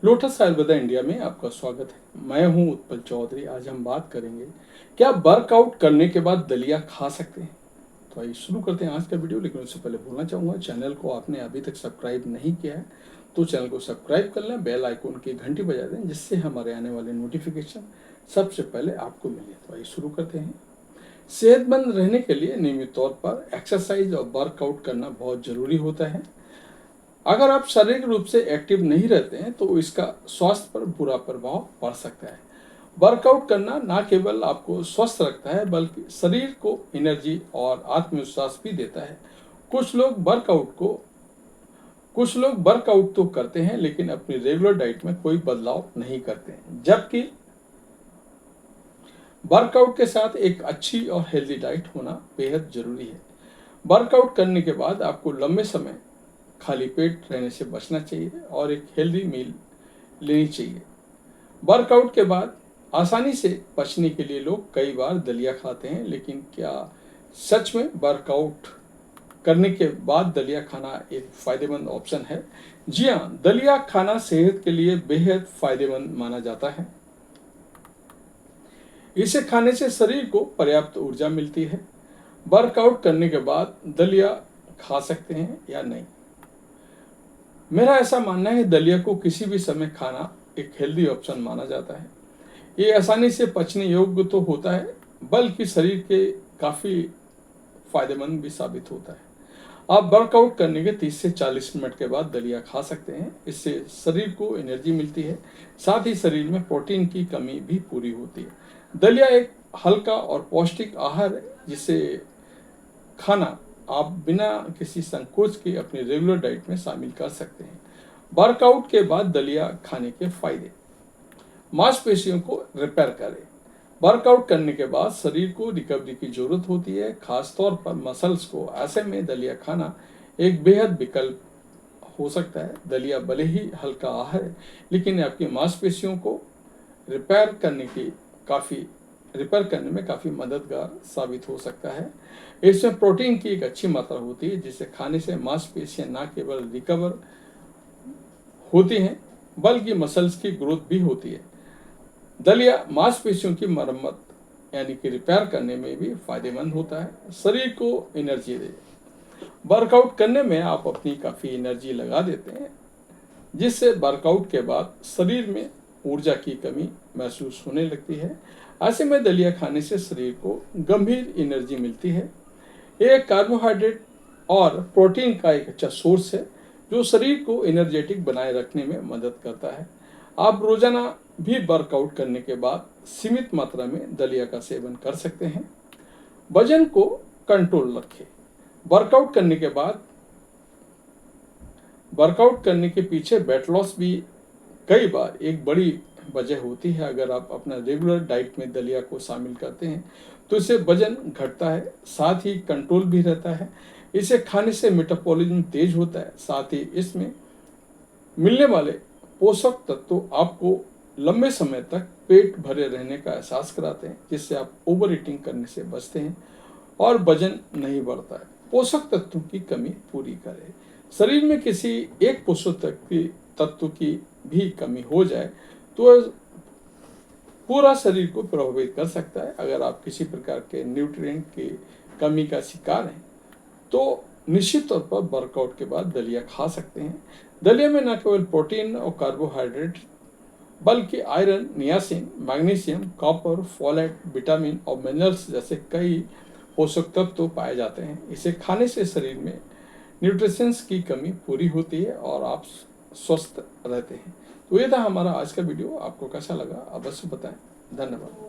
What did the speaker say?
Lotus Ayurveda India में आपका स्वागत है। मैं हूं उत्पल चौधरी। आज हम बात करेंगे क्या वर्कआउट करने के बाद दलिया खा सकते हैं। तो आइए शुरू करते हैं आज का वीडियो। लेकिन उससे पहले बोलना चाहूँगा, चैनल को आपने अभी तक सब्सक्राइब नहीं किया है तो चैनल को सब्सक्राइब कर लें, बेल आइकन की घंटी बजा दें, जिससे हमारे आने वाले नोटिफिकेशन सबसे पहले आपको मिले। तो आइए शुरू करते हैं। सेहतमंद रहने के लिए नियमित तौर पर एक्सरसाइज और वर्कआउट करना बहुत ज़रूरी होता है। अगर आप शारीरिक रूप से एक्टिव नहीं रहते हैं तो इसका स्वास्थ्य पर बुरा प्रभाव पड़ सकता है। वर्कआउट करना न केवल आपको स्वस्थ रखता है बल्कि शरीर को एनर्जी और आत्मविश्वास भी देता है। कुछ लोग वर्कआउट को कुछ लोग वर्कआउट तो करते हैं लेकिन अपनी रेगुलर डाइट में कोई बदलाव नहीं करते हैं, जबकि वर्कआउट के साथ एक अच्छी और हेल्दी डाइट होना बेहद जरूरी है। वर्कआउट करने के बाद आपको लंबे समय खाली पेट रहने से बचना चाहिए और एक हेल्दी मील लेनी चाहिए। वर्कआउट के बाद आसानी से पचने के लिए लोग कई बार दलिया खाते हैं, लेकिन क्या सच में वर्कआउट करने के बाद दलिया खाना एक फायदेमंद ऑप्शन है? जी हाँ, दलिया खाना सेहत के लिए बेहद फायदेमंद माना जाता है। इसे खाने से शरीर को पर्याप्त ऊर्जा मिलती है। वर्कआउट करने के बाद दलिया खा सकते हैं या नहीं? मेरा ऐसा मानना है दलिया को किसी भी समय खाना एक हेल्दी ऑप्शन माना जाता है। ये आसानी से पचने योग्य तो होता है बल्कि शरीर के काफ़ी फायदेमंद भी साबित होता है। आप वर्कआउट करने के 30 से 40 मिनट के बाद दलिया खा सकते हैं। इससे शरीर को एनर्जी मिलती है, साथ ही शरीर में प्रोटीन की कमी भी पूरी होती है। दलिया एक हल्का और पौष्टिक आहार है जिसे खाना आप बिना किसी संकोच के अपनी रेगुलर डाइट में शामिल कर सकते हैं। वर्कआउट के बाद दलिया खाने के फायदे। मांसपेशियों को रिपेयर करें। वर्कआउट करने के बाद शरीर को रिकवरी की जरूरत होती है, खासतौर पर मसल्स को। ऐसे में दलिया खाना एक बेहद विकल्प हो सकता है। दलिया भले ही हल्का आहार है लेकिन आपकी मांसपेशियों को रिपेयर करने की रिपेयर करने में काफ़ी मददगार साबित हो सकता है। इसमें प्रोटीन की एक अच्छी मात्रा होती है जिसे खाने से मांसपेशियां न केवल रिकवर होती हैं बल्कि मसल्स की ग्रोथ भी होती है। दलिया मांसपेशियों की मरम्मत यानी कि रिपेयर करने में भी फायदेमंद होता है। शरीर को एनर्जी दे। वर्कआउट करने में आप अपनी काफ़ी एनर्जी लगा देते हैं, जिससे वर्कआउट के बाद शरीर में ऊर्जा की कमी महसूस होने लगती है। ऐसे में दलिया खाने से शरीर को गंभीर एनर्जी मिलती है। ये कार्बोहाइड्रेट और प्रोटीन का एक अच्छा सोर्स है जो शरीर को एनर्जेटिक बनाए रखने में मदद करता है। आप रोजाना भी वर्कआउट करने के बाद सीमित मात्रा में दलिया का सेवन कर सकते हैं। वजन को कंट्रोल रखें। वर्कआउट करने के पीछे वेट लॉस भी कई बार एक बड़ी वजह होती है। अगर आप अपना रेगुलर डाइट में दलिया को शामिल करते हैं तो इससे वजन घटता है, साथ ही कंट्रोल भी रहता है। इसे खाने से मेटाबॉलिज्म तेज होता है, साथ ही इसमें मिलने वाले पोषक तत्व आपको लंबे समय तक पेट भरे रहने का एहसास कराते हैं, जिससे आप ओवर ईटिंग करने से बचते हैं और वजन नहीं बढ़ता है। पोषक तत्वों की कमी पूरी करें। शरीर में किसी एक पोषक तत्व की भी कमी हो जाए तो पूरा शरीर को प्रभावित कर सकता है। अगर आप किसी प्रकार के न्यूट्रिएंट की कमी का शिकार हैं तो निश्चित तौर पर वर्कआउट के बाद दलिया खा सकते हैं। दलिया में न केवल प्रोटीन और कार्बोहाइड्रेट बल्कि iron, niacin, magnesium, copper, folate, vitamin और मिनरल्स जैसे कई पोषक तत्व पाए जाते हैं। इसे खाने से शरीर में न्यूट्रिशंस की कमी पूरी होती है और आप स्वस्थ रहते हैं। तो ये था हमारा आज का वीडियो। आपको कैसा लगा अवश्य बताएं। धन्यवाद।